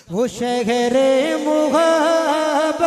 وہ شہر محبت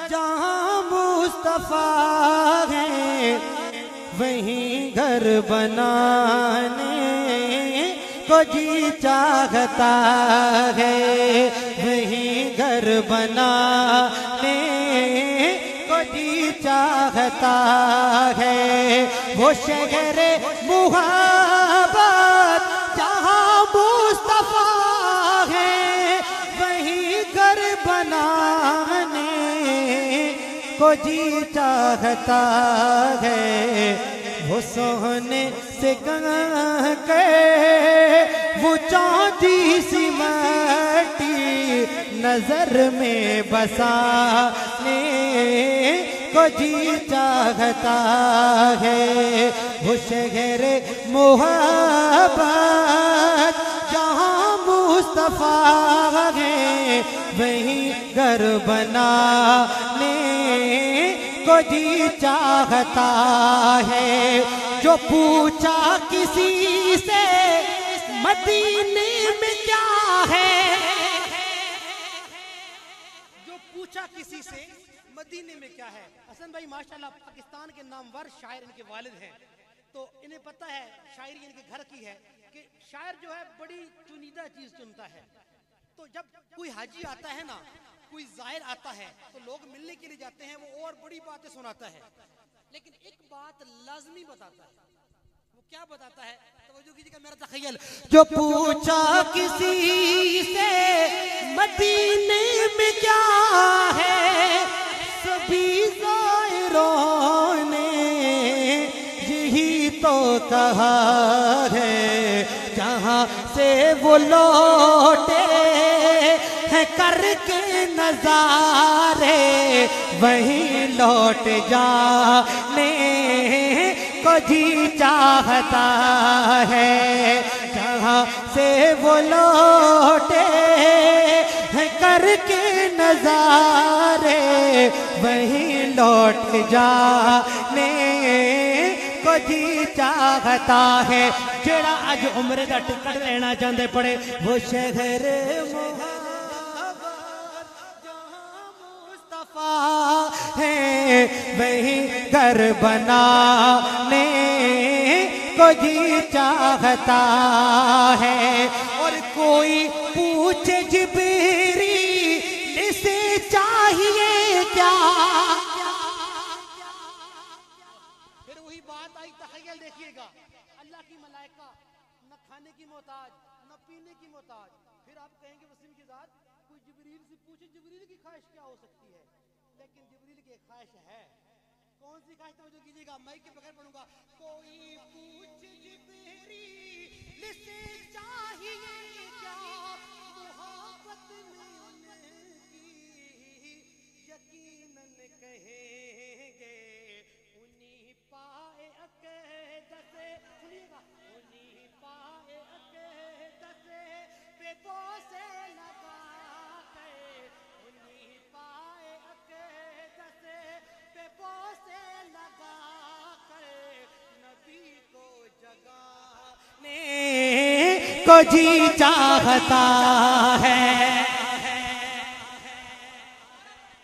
جہاں مصطفیٰ ہے وہیں گھر بنانے کو جی چاہتا ہے، وہیں گھر بنانے کو جی چاہتا ہے۔ وہ شہر محبت جہاں مصطفیٰ ہے وہیں گھر بنانے کو جی چاہتا ہے۔ وہ سونے سے گنہ کے وہ چاندی سی مٹی نظر میں بسانے کو جی چاہتا ہے۔ وہ شہر محبت جہاں مصطفیٰ ہے وہیں گھر بنانے کو جی چاہتا ہے۔ جو پوچھا کسی سے مدینے میں کیا ہے، جو پوچھا کسی سے مدینے میں کیا ہے۔ حسن بھائی ماشاءاللہ پاکستان کے نامور شاعر ان کے والد ہیں، تو انہیں پتہ ہے شاعری ان کے گھر کی ہے کہ شاعر جو ہے بڑی چنیدہ چیز چنتا ہے۔ تو جب کوئی حاجی آتا ہے نا، کوئی زائر آتا ہے تو لوگ ملنے کے لیے جاتے ہیں، وہ اور بڑی باتیں سناتا ہے، لیکن ایک بات لازمی بتاتا ہے۔ وہ کیا بتاتا ہے؟ توجہ کیجئے گا میرا تخیل۔ جو پوچھا کسی سے مدینے میں کیا ہے، سبھی زائروں نے یہی تو کہا ہے، جہاں سے وہ لوٹے کر کے نظارے وہیں لوٹ جانے کو جی چاہتا ہے۔ جہاں سے وہ لوٹے کر کے نظارے وہیں لوٹ جانے کو جی چاہتا ہے۔ جڑا اج عمر دا ٹکٹ لینا چاہتے پڑے وہ شہر ہے وہیں گھر بنانے کو جی چاہتا ہے۔ اور کوئی پوچھے جبریل اسے چاہیے کیا، پھر وہی بات آئی تخیل دیکھیے گا، اللہ کی ملائکہ نہ کھانے کی محتاج نہ پینے کی محتاج، پھر آپ کہیں گے وسیم کی ذات کوئی جبریل سے پوچھے جبریل کی خواہش کیا ہو سکتی ہے، لیکن جبریل کی خواہش ہے۔ کون سی خواہش؟ توجہ کیجئے گا، مائک کے بغیر پڑھوں گا۔ کوئی پوچھ جبریل سے چاہیے کیا، محبت میں ان کی یقیناً کہیں گے انہی پائے عقیدت سے، سنیے گا، انہی پائے عقیدت سے پہ بوسے لگا کے، انہی پائے عقیدت سے پہ بوسے لگا کر نبی کو جگانے کو جی چاہتا ہے۔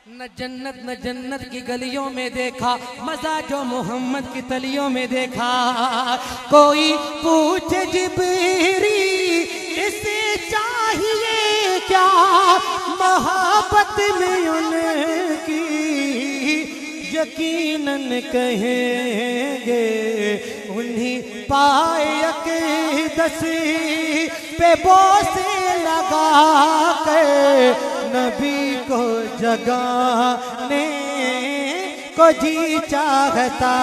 نہ جنت نہ جنت کی گلیوں میں دیکھا مزہ جو محمد کی تلیوں میں دیکھا، کوئی پوچھے جبریل اسے چاہیے کیا، محبت میں ان کی یقیناً کہیں گے انہی پائے عقیدت پہ بوسے لگا کے نبی کو جگانے کو جی چاہتا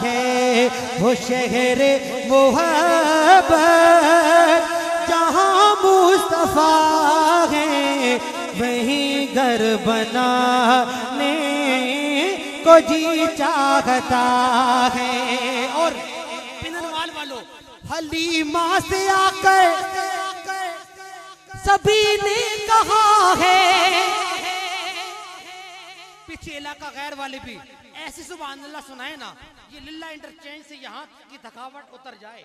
ہے۔ وہ شہر محبت جہاں مصطفیٰ ہے وہیں گھر بنانے کو جی چاہتا ہے۔ اور پنروال والوں حلیمہ سے آ کر سبھی نے کہا ہے، پیچھے علاقہ غیر والے بھی ایسی سبحان اللہ سنائے نا، یہ للہ انٹرچینج سے یہاں کی تھکاوٹ اتر جائے۔